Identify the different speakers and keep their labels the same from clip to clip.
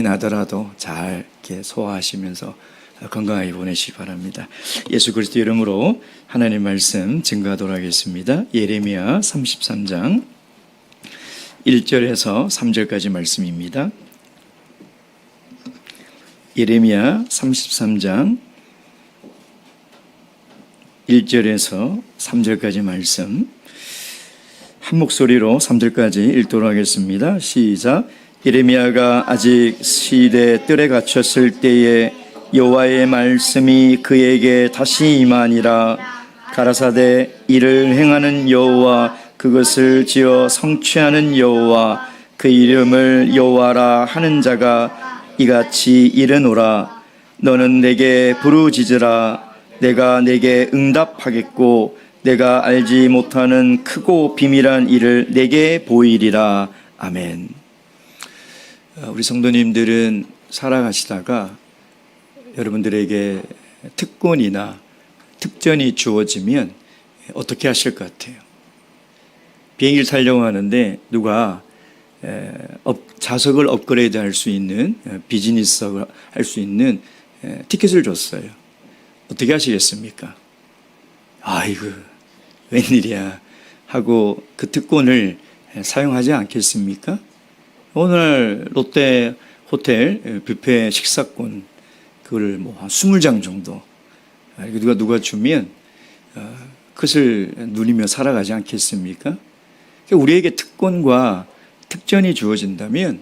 Speaker 1: 나더라도 잘 이렇게 소화하시면서 건강하게 보내시기 바랍니다. 예수 그리스도 이름으로 하나님 말씀 증거하도록 하겠습니다. 예레미야 33장 1절에서 3절까지 말씀입니다. 예레미야 33장 1절에서 3절까지 말씀 한 목소리로 3절까지 읽도록 하겠습니다. 시작. 예레미야가 아직 시대 뜰에 갇혔을 때에 여호와의 말씀이 그에게 다시 임하니라. 가라사대 이를 행하는 여호와, 그것을 지어 성취하는 여호와, 그 이름을 여호와라 하는 자가 이같이 이르노라. 너는 내게 부르짖으라. 내가 내게 응답하겠고 내가 알지 못하는 크고 비밀한 일을 내게 보이리라. 아멘. 우리 성도님들은 살아가시다가 여러분들에게 특권이나 특전이 주어지면 어떻게 하실 것 같아요? 비행기를 타려고 하는데 누가 좌석을 업그레이드 할 수 있는, 비즈니스석을 할 수 있는 티켓을 줬어요. 어떻게 하시겠습니까? 아이고 웬일이야 하고 그 특권을 사용하지 않겠습니까? 오늘 롯데 호텔 뷔페 식사권 그걸 한 20장 정도 누가 주면 그것을 누리며 살아가지 않겠습니까? 우리에게 특권과 특전이 주어진다면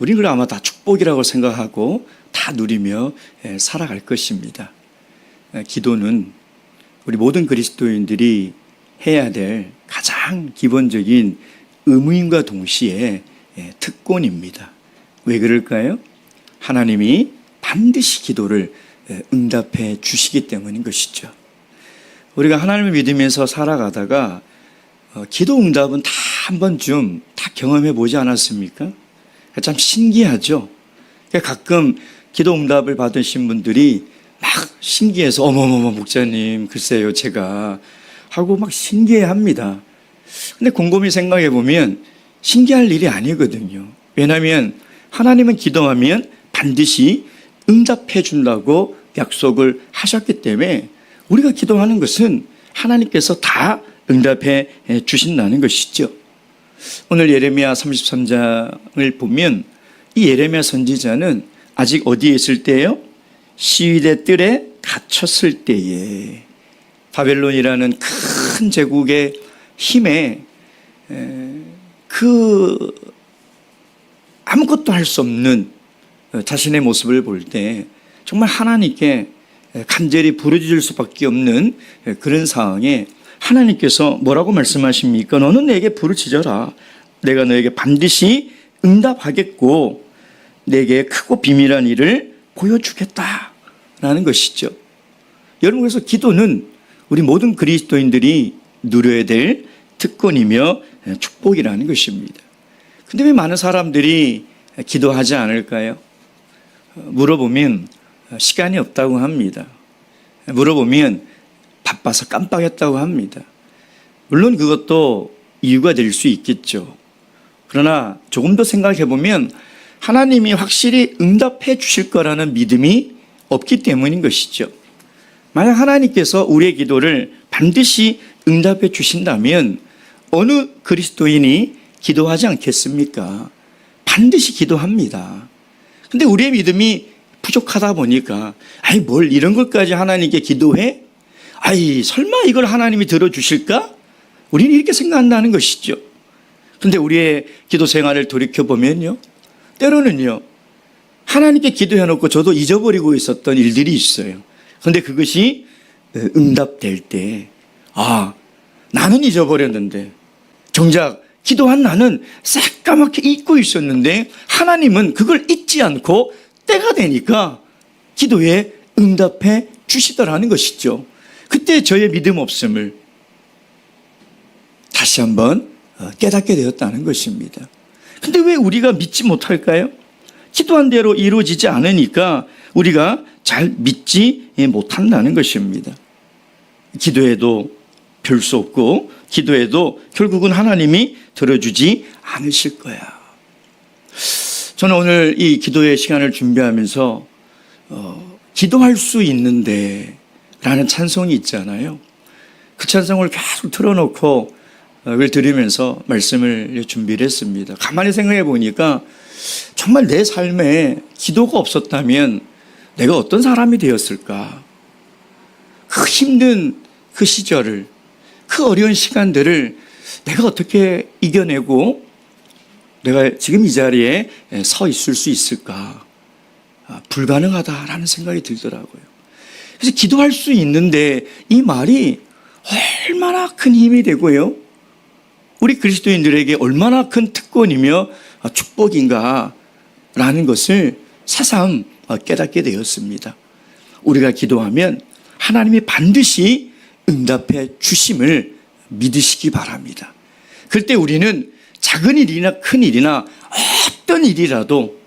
Speaker 1: 우리는 그걸 아마 다 축복이라고 생각하고 다 누리며 살아갈 것입니다. 기도는 우리 모든 그리스도인들이 해야 될 가장 기본적인 의무임과 동시에 특권입니다. 왜 그럴까요? 하나님이 반드시 기도를 응답해 주시기 때문인 것이죠. 우리가 하나님을 믿으면서 살아가다가 기도 응답은 다 한 번쯤 다 경험해 보지 않았습니까? 참 신기하죠. 가끔 기도 응답을 받으신 분들이 막 신기해서 어머머머 목사님 글쎄요 제가 하고 막 신기해합니다. 근데 곰곰이 생각해 보면 신기할 일이 아니거든요. 왜냐하면 하나님은 기도하면 반드시 응답해 준다고 약속을 하셨기 때문에 우리가 기도하는 것은 하나님께서 다 응답해 주신다는 것이죠. 오늘 예레미야 33장을 보면 이 예레미야 선지자는 아직 어디에 있을 때예요? 시위대 뜰에 갇혔을 때에 바벨론이라는 큰 제국의 힘에 그 아무것도 할 수 없는 자신의 모습을 볼 때 정말 하나님께 간절히 부르짖을 수밖에 없는 그런 상황에 하나님께서 뭐라고 말씀하십니까? 너는 내게 부르짖어라. 내가 너에게 반드시 응답하겠고 내게 크고 비밀한 일을 보여주겠다라는 것이죠. 여러분, 그래서 기도는 우리 모든 그리스도인들이 누려야 될 특권이며 축복이라는 것입니다. 근데 왜 많은 사람들이 기도하지 않을까요? 물어보면 시간이 없다고 합니다. 물어보면 바빠서 깜빡했다고 합니다. 물론 그것도 이유가 될 수 있겠죠. 그러나 조금 더 생각해 보면 하나님이 확실히 응답해 주실 거라는 믿음이 없기 때문인 것이죠. 만약 하나님께서 우리의 기도를 반드시 응답해 주신다면 어느 그리스도인이 기도하지 않겠습니까? 반드시 기도합니다. 근데 우리의 믿음이 부족하다 보니까 아이 뭘 이런 것까지 하나님께 기도해? 아이 설마 이걸 하나님이 들어주실까? 우리는 이렇게 생각한다는 것이죠. 그런데 우리의 기도 생활을 돌이켜보면요, 때로는요 하나님께 기도해놓고 저도 잊어버리고 있었던 일들이 있어요. 그런데 그것이 응답될 때 나는 잊어버렸는데 정작 기도한 나는 새까맣게 잊고 있었는데 하나님은 그걸 잊지 않고 때가 되니까 기도에 응답해 주시더라는 것이죠. 그때 저의 믿음 없음을 다시 한번 깨닫게 되었다는 것입니다. 근데 왜 우리가 믿지 못할까요? 기도한 대로 이루어지지 않으니까 우리가 잘 믿지 못한다는 것입니다. 기도해도 별 수 없고 기도해도 결국은 하나님이 들어주지 않으실 거야. 저는 오늘 이 기도의 시간을 준비하면서 기도할 수 있는데 라는 찬송이 있잖아요. 그 찬송을 계속 틀어놓고 그걸 들으면서 말씀을 준비를 했습니다. 가만히 생각해 보니까 정말 내 삶에 기도가 없었다면 내가 어떤 사람이 되었을까? 그 힘든 그 시절을, 그 어려운 시간들을 내가 어떻게 이겨내고 내가 지금 이 자리에 서 있을 수 있을까? 불가능하다라는 생각이 들더라고요. 그래서 기도할 수 있는데 이 말이 얼마나 큰 힘이 되고요. 우리 그리스도인들에게 얼마나 큰 특권이며 축복인가라는 것을 새삼 깨닫게 되었습니다. 우리가 기도하면 하나님이 반드시 응답해 주심을 믿으시기 바랍니다. 그럴 때 우리는 작은 일이나 큰 일이나 어떤 일이라도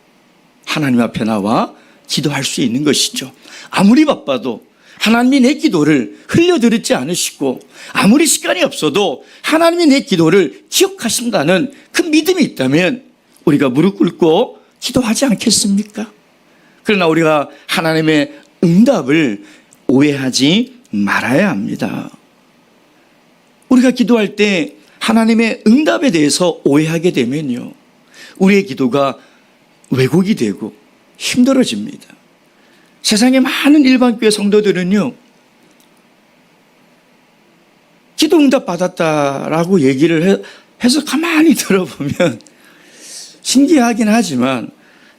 Speaker 1: 하나님 앞에 나와 기도할 수 있는 것이죠. 아무리 바빠도 하나님이 내 기도를 흘려들었지 않으시고 아무리 시간이 없어도 하나님이 내 기도를 기억하신다는 그 믿음이 있다면 우리가 무릎 꿇고 기도하지 않겠습니까? 그러나 우리가 하나님의 응답을 오해하지 말아야 합니다. 우리가 기도할 때 하나님의 응답에 대해서 오해하게 되면요, 우리의 기도가 왜곡이 되고 힘들어집니다. 세상의 많은 일반교회 성도들은요, 기도 응답 받았다라고 얘기를 해서 가만히 들어보면 신기하긴 하지만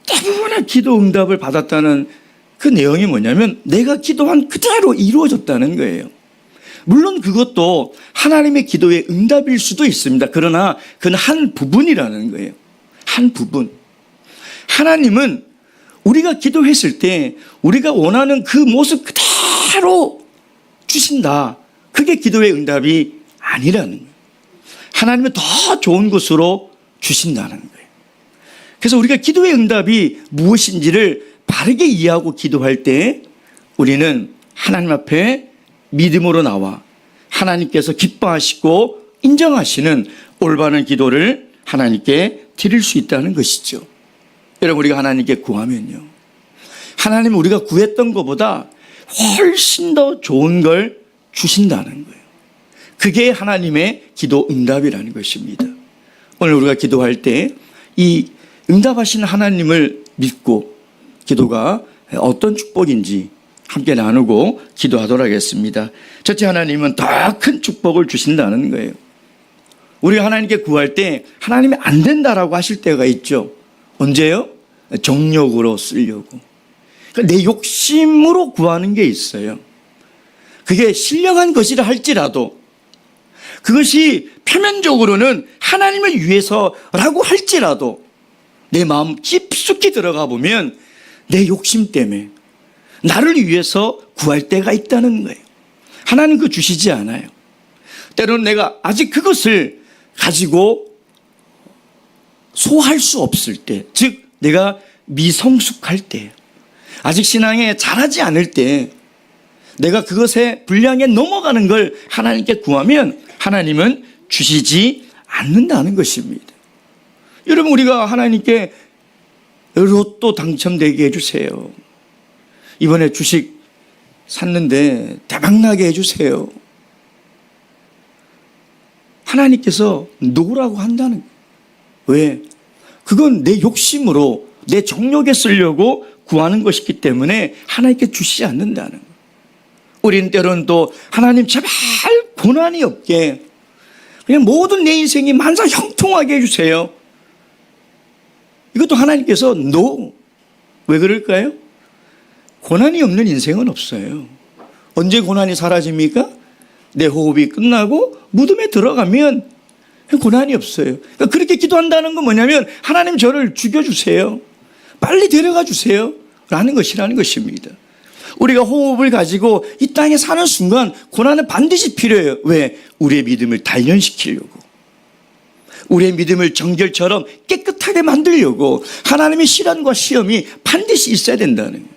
Speaker 1: 대부분의 기도 응답을 받았다는 그 내용이 뭐냐면 내가 기도한 그대로 이루어졌다는 거예요. 물론 그것도 하나님의 기도의 응답일 수도 있습니다. 그러나 그건 한 부분이라는 거예요. 한 부분. 하나님은 우리가 기도했을 때 우리가 원하는 그 모습 그대로 주신다. 그게 기도의 응답이 아니라는 거예요. 하나님은 더 좋은 것으로 주신다는 거예요. 그래서 우리가 기도의 응답이 무엇인지를 바르게 이해하고 기도할 때 우리는 하나님 앞에 믿음으로 나와 하나님께서 기뻐하시고 인정하시는 올바른 기도를 하나님께 드릴 수 있다는 것이죠. 여러분, 우리가 하나님께 구하면요, 하나님은 우리가 구했던 것보다 훨씬 더 좋은 걸 주신다는 거예요. 그게 하나님의 기도 응답이라는 것입니다. 오늘 우리가 기도할 때 이 응답하신 하나님을 믿고 기도가 어떤 축복인지 함께 나누고 기도하도록 하겠습니다. 첫째, 하나님은 더 큰 축복을 주신다는 거예요. 우리가 하나님께 구할 때 하나님이 안 된다라고 하실 때가 있죠. 언제요? 정욕으로 쓰려고. 내 욕심으로 구하는 게 있어요. 그게 신령한 것이라 할지라도, 그것이 표면적으로는 하나님을 위해서라고 할지라도 내 마음 깊숙이 들어가 보면 내 욕심 때문에 나를 위해서 구할 때가 있다는 거예요. 하나님 그거 주시지 않아요. 때로는 내가 아직 그것을 가지고 소화할 수 없을 때, 즉 내가 미성숙할 때, 아직 신앙에 자라지 않을 때 내가 그것에 분량에 넘어가는 걸 하나님께 구하면 하나님은 주시지 않는다는 것입니다. 여러분, 우리가 하나님께 로또 당첨되게 해주세요. 이번에 주식 샀는데 대박나게 해주세요. 하나님께서 노라고 한다는 거예요. 왜? 그건 내 욕심으로 내 정욕에 쓰려고 구하는 것이기 때문에 하나님께 주시지 않는다는 거예요. 우리는 때로는 또 하나님 제발 고난이 없게 그냥 모든 내 인생이 만사 형통하게 해주세요. 이것도 하나님께서 노. 왜 그럴까요? 고난이 없는 인생은 없어요. 언제 고난이 사라집니까? 내 호흡이 끝나고 무덤에 들어가면 고난이 없어요. 그러니까 그렇게 기도한다는 건 뭐냐면 하나님 저를 죽여주세요. 빨리 데려가 주세요. 라는 것이라는 것입니다. 우리가 호흡을 가지고 이 땅에 사는 순간 고난은 반드시 필요해요. 왜? 우리의 믿음을 단련시키려고. 우리의 믿음을 정결처럼 깨끗하게 만들려고 하나님의 시련과 시험이 반드시 있어야 된다는 거예요.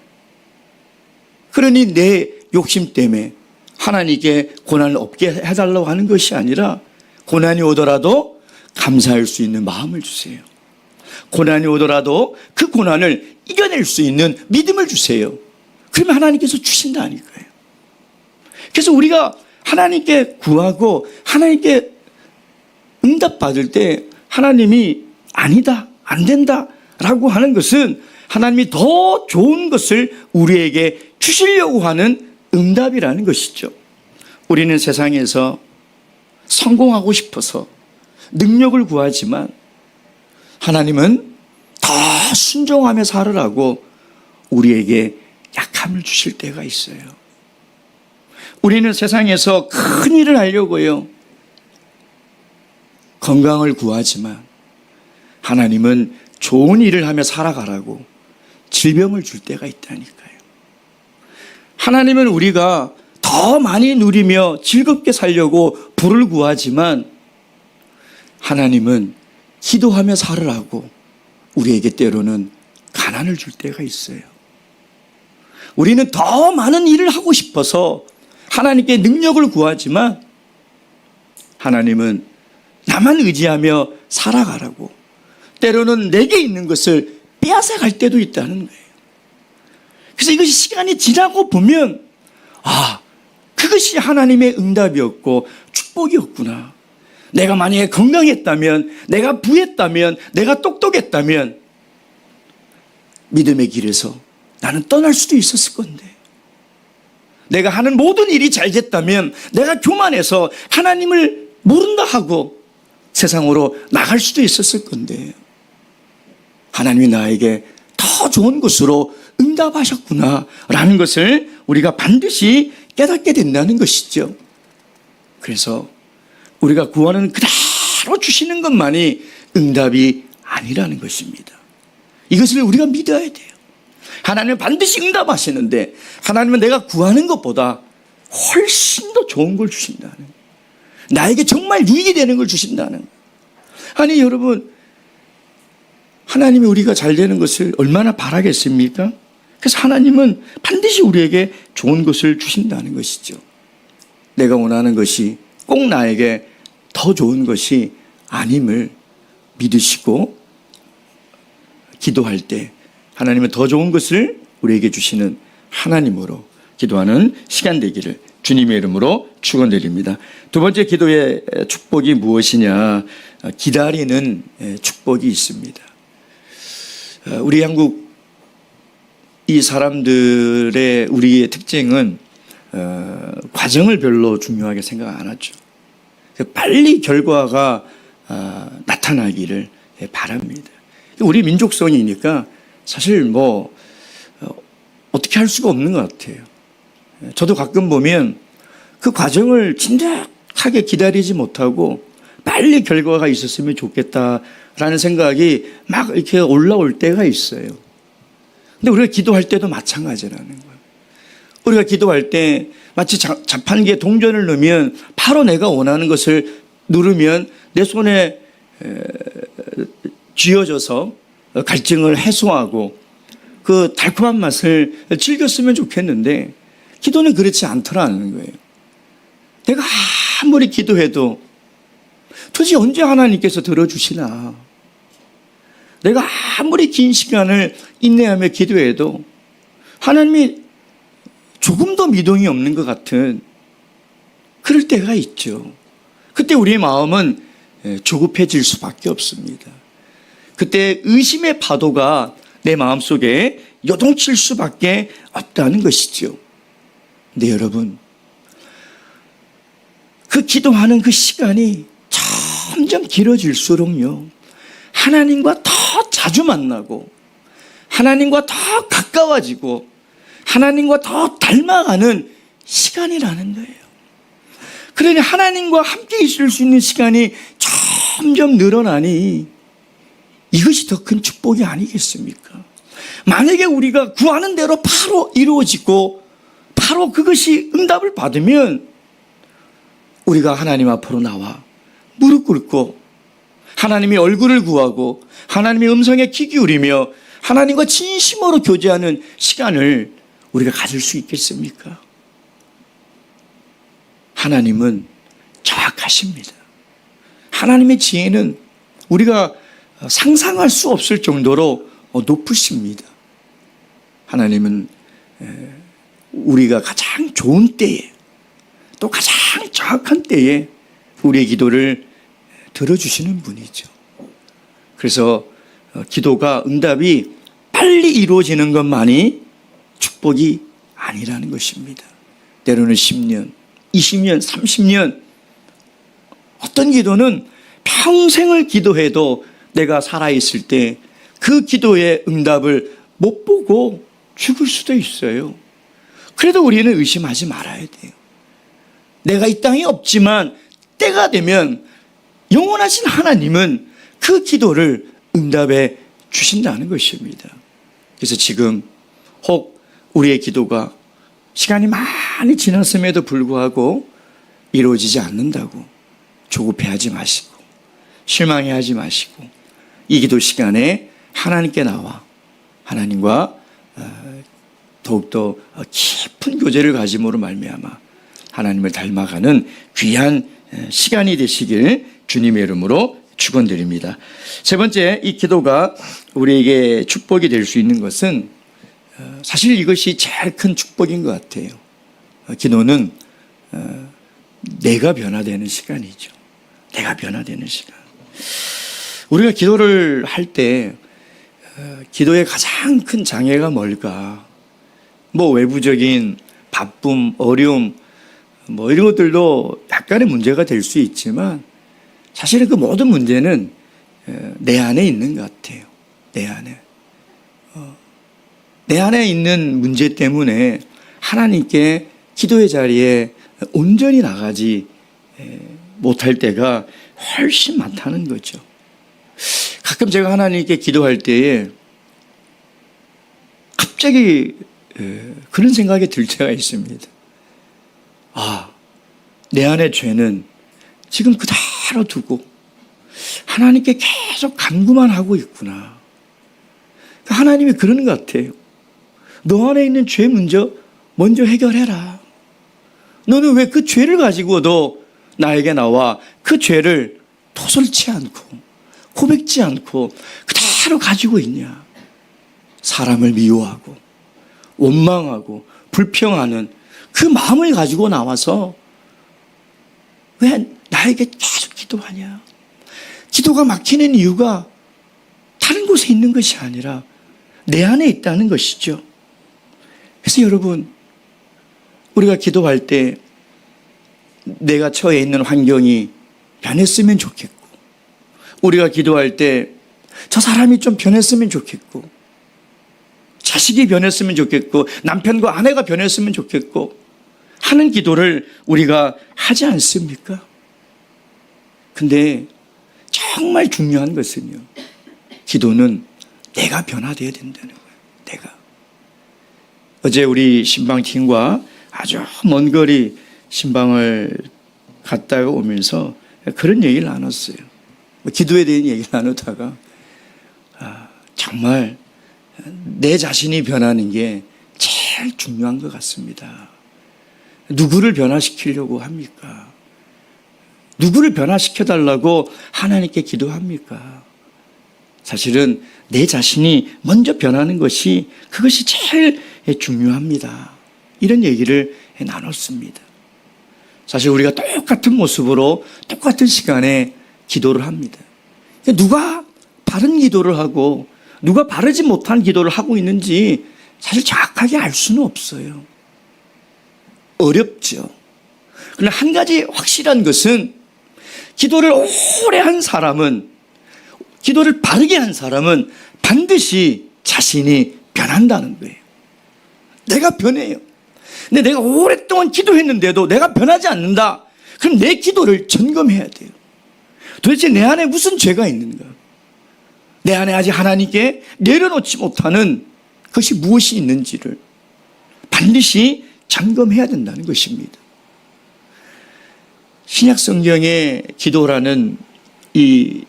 Speaker 1: 그러니 내 욕심 때문에 하나님께 고난을 없게 해달라고 하는 것이 아니라 고난이 오더라도 감사할 수 있는 마음을 주세요. 고난이 오더라도 그 고난을 이겨낼 수 있는 믿음을 주세요. 그러면 하나님께서 주신다니까요. 그래서 우리가 하나님께 구하고 하나님께 응답받을 때 하나님이 아니다, 안 된다 라고 하는 것은 하나님이 더 좋은 것을 우리에게 주시려고 하는 응답이라는 것이죠. 우리는 세상에서 성공하고 싶어서 능력을 구하지만 하나님은 더 순종하며 살으라고 우리에게 약함을 주실 때가 있어요. 우리는 세상에서 큰 일을 하려고요, 건강을 구하지만 하나님은 좋은 일을 하며 살아가라고 질병을 줄 때가 있다니까요. 하나님은 우리가 더 많이 누리며 즐겁게 살려고 부를 구하지만 하나님은 기도하며 살으라고 우리에게 때로는 가난을 줄 때가 있어요. 우리는 더 많은 일을 하고 싶어서 하나님께 능력을 구하지만 하나님은 나만 의지하며 살아가라고 때로는 내게 있는 것을 빼앗아갈 때도 있다는 거예요. 그래서 이것이 시간이 지나고 보면 그것이 하나님의 응답이었고 축복이었구나. 내가 만약에 건강했다면, 내가 부했다면, 내가 똑똑했다면 믿음의 길에서 나는 떠날 수도 있었을 건데, 내가 하는 모든 일이 잘 됐다면 내가 교만해서 하나님을 모른다 하고 세상으로 나갈 수도 있었을 건데 하나님이 나에게 더 좋은 것으로 응답하셨구나 라는 것을 우리가 반드시 깨닫게 된다는 것이죠. 그래서 우리가 구하는 그대로 주시는 것만이 응답이 아니라는 것입니다. 이것을 우리가 믿어야 돼요. 하나님은 반드시 응답하시는데 하나님은 내가 구하는 것보다 훨씬 더 좋은 걸 주신다는, 나에게 정말 유익이 되는 걸 주신다는. 아니 여러분, 하나님이 우리가 잘 되는 것을 얼마나 바라겠습니까? 그래서 하나님은 반드시 우리에게 좋은 것을 주신다는 것이죠. 내가 원하는 것이 꼭 나에게 더 좋은 것이 아님을 믿으시고 기도할 때 하나님은 더 좋은 것을 우리에게 주시는 하나님으로 기도하는 시간 되기를 주님의 이름으로 축원드립니다. 두 번째 기도의 축복이 무엇이냐? 기다리는 축복이 있습니다. 우리 한국 이 사람들의 우리의 특징은 과정을 별로 중요하게 생각 안 하죠. 빨리 결과가 나타나기를 바랍니다. 우리 민족성이니까 사실 어떻게 할 수가 없는 것 같아요. 저도 가끔 보면 그 과정을 진득하게 기다리지 못하고 빨리 결과가 있었으면 좋겠다라는 생각이 막 이렇게 올라올 때가 있어요. 근데 우리가 기도할 때도 마찬가지라는 거예요. 우리가 기도할 때 마치 자판기에 동전을 넣으면 바로 내가 원하는 것을 누르면 내 손에 쥐어져서 갈증을 해소하고 그 달콤한 맛을 즐겼으면 좋겠는데 기도는 그렇지 않더라는 거예요. 내가 아무리 기도해도 도대체 언제 하나님께서 들어주시나, 내가 아무리 긴 시간을 인내하며 기도해도 하나님이 조금 더 미동이 없는 것 같은 그럴 때가 있죠. 그때 우리의 마음은 조급해질 수밖에 없습니다. 그때 의심의 파도가 내 마음속에 요동칠 수밖에 없다는 것이죠. 근데 여러분, 그 기도하는 그 시간이 점점 길어질수록요, 하나님과 더 자주 만나고 하나님과 더 가까워지고 하나님과 더 닮아가는 시간이라는 거예요. 그러니 하나님과 함께 있을 수 있는 시간이 점점 늘어나니 이것이 더 큰 축복이 아니겠습니까? 만약에 우리가 구하는 대로 바로 이루어지고 바로 그것이 응답을 받으면 우리가 하나님 앞으로 나와 무릎 꿇고 하나님의 얼굴을 구하고 하나님의 음성에 귀 기울이며 하나님과 진심으로 교제하는 시간을 우리가 가질 수 있겠습니까? 하나님은 정확하십니다. 하나님의 지혜는 우리가 상상할 수 없을 정도로 높으십니다. 하나님은 우리가 가장 좋은 때에 또 가장 정확한 때에 우리의 기도를 들어주시는 분이죠. 그래서 기도가 응답이 빨리 이루어지는 것만이 축복이 아니라는 것입니다. 때로는 10년, 20년, 30년 어떤 기도는 평생을 기도해도 내가 살아있을 때 그 기도의 응답을 못 보고 죽을 수도 있어요. 그래도 우리는 의심하지 말아야 돼요. 내가 이 땅에 없지만 때가 되면 영원하신 하나님은 그 기도를 응답해 주신다는 것입니다. 그래서 지금 혹 우리의 기도가 시간이 많이 지났음에도 불구하고 이루어지지 않는다고 조급해하지 마시고 실망해하지 마시고 이 기도 시간에 하나님께 나와 하나님과 더욱더 깊은 교제를 가짐으로 말미암아 하나님을 닮아가는 귀한 시간이 되시길 주님의 이름으로 축원드립니다. 세 번째, 이 기도가 우리에게 축복이 될 수 있는 것은 사실 이것이 제일 큰 축복인 것 같아요. 기도는 내가 변화되는 시간이죠. 내가 변화되는 시간. 우리가 기도를 할 때 기도의 가장 큰 장애가 뭘까? 뭐 외부적인 바쁨, 어려움 뭐 이런 것들도 약간의 문제가 될 수 있지만 사실은 그 모든 문제는 내 안에 있는 것 같아요. 내 안에. 내 안에 있는 문제 때문에 하나님께 기도의 자리에 온전히 나가지 못할 때가 훨씬 많다는 거죠. 가끔 제가 하나님께 기도할 때에 갑자기 그런 생각이 들 때가 있습니다. 아, 내 안의 죄는 지금 그대로 두고 하나님께 계속 간구만 하고 있구나. 하나님이 그러는 것 같아요. 너 안에 있는 죄 먼저 해결해라. 너는 왜 그 죄를 가지고도 나에게 나와 그 죄를 토설치 않고 고백지 않고 그대로 가지고 있냐. 사람을 미워하고 원망하고 불평하는 그 마음을 가지고 나와서 왜 나에게 계속 기도하냐. 기도가 막히는 이유가 다른 곳에 있는 것이 아니라 내 안에 있다는 것이죠. 그래서 여러분, 우리가 기도할 때 내가 처해 있는 환경이 변했으면 좋겠고, 우리가 기도할 때 저 사람이 좀 변했으면 좋겠고, 자식이 변했으면 좋겠고, 남편과 아내가 변했으면 좋겠고 하는 기도를 우리가 하지 않습니까? 근데 정말 중요한 것은요, 기도는 내가 변화되어야 된다는 거예요. 내가. 어제 우리 신방팀과 아주 먼 거리 신방을 갔다가 오면서 그런 얘기를 나눴어요. 기도에 대한 얘기를 나누다가 정말 내 자신이 변하는 게 제일 중요한 것 같습니다. 누구를 변화시키려고 합니까? 누구를 변화시켜달라고 하나님께 기도합니까? 사실은 내 자신이 먼저 변하는 것이 그것이 제일 중요합니다. 이런 얘기를 나눴습니다. 사실 우리가 똑같은 모습으로 똑같은 시간에 기도를 합니다. 누가 바른 기도를 하고 누가 바르지 못한 기도를 하고 있는지 사실 정확하게 알 수는 없어요. 어렵죠. 그러나 한 가지 확실한 것은 기도를 오래 한 사람은, 기도를 바르게 한 사람은 반드시 자신이 변한다는 거예요. 내가 변해요. 근데 내가 오랫동안 기도했는데도 내가 변하지 않는다. 그럼 내 기도를 점검해야 돼요. 도대체 내 안에 무슨 죄가 있는가? 내 안에 아직 하나님께 내려놓지 못하는 것이 무엇이 있는지를 반드시 점검해야 된다는 것입니다. 신약 성경의 기도라는 이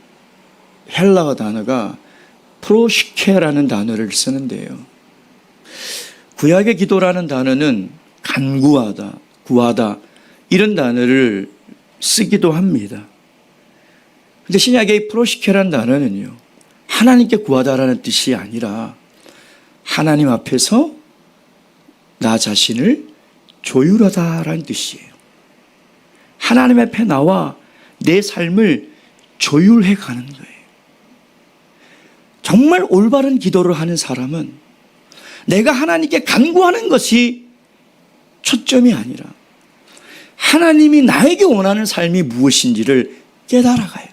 Speaker 1: 헬라어 단어가 프로시케라는 단어를 쓰는데요. 구약의 기도라는 단어는 간구하다, 구하다 이런 단어를 쓰기도 합니다. 근데 신약의 프로시케라는 단어는요, 하나님께 구하다라는 뜻이 아니라 하나님 앞에서 나 자신을 조율하다라는 뜻이에요. 하나님 앞에 나와 내 삶을 조율해 가는 거예요. 정말 올바른 기도를 하는 사람은 내가 하나님께 간구하는 것이 초점이 아니라 하나님이 나에게 원하는 삶이 무엇인지를 깨달아가요.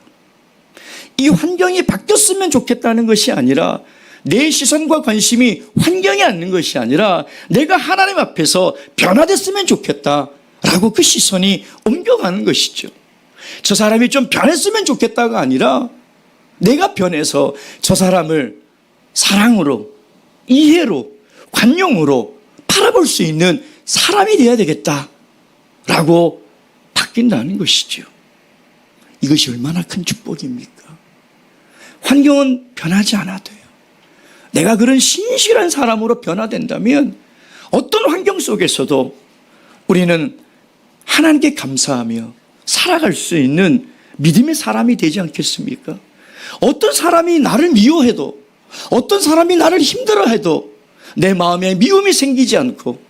Speaker 1: 이 환경이 바뀌었으면 좋겠다는 것이 아니라 내 시선과 관심이 환경에 앉는 것이 아니라 내가 하나님 앞에서 변화됐으면 좋겠다라고 그 시선이 옮겨가는 것이죠. 저 사람이 좀 변했으면 좋겠다가 아니라 내가 변해서 저 사람을 사랑으로, 이해로, 관용으로 바라볼 수 있는 사람이 되어야 되겠다라고 바뀐다는 것이죠. 이것이 얼마나 큰 축복입니까? 환경은 변하지 않아도요. 내가 그런 신실한 사람으로 변화된다면 어떤 환경 속에서도 우리는 하나님께 감사하며 살아갈 수 있는 믿음의 사람이 되지 않겠습니까? 어떤 사람이 나를 미워해도, 어떤 사람이 나를 힘들어해도 내 마음에 미움이 생기지 않고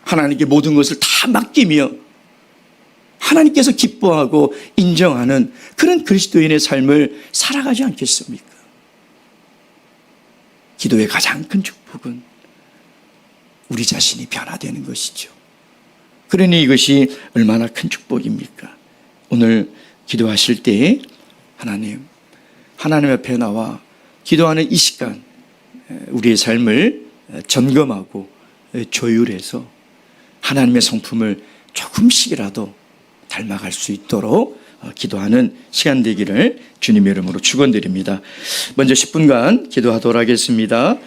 Speaker 1: 하나님께 모든 것을 다 맡기며 하나님께서 기뻐하고 인정하는 그런 그리스도인의 삶을 살아가지 않겠습니까? 기도의 가장 큰 축복은 우리 자신이 변화되는 것이죠. 그러니 이것이 얼마나 큰 축복입니까? 오늘 기도하실 때 하나님 앞에 나와 기도하는 이 시간 우리의 삶을 점검하고 조율해서 하나님의 성품을 조금씩이라도 닮아갈 수 있도록 기도하는 시간 되기를 주님의 이름으로 축원드립니다. 먼저 10분간 기도하도록 하겠습니다.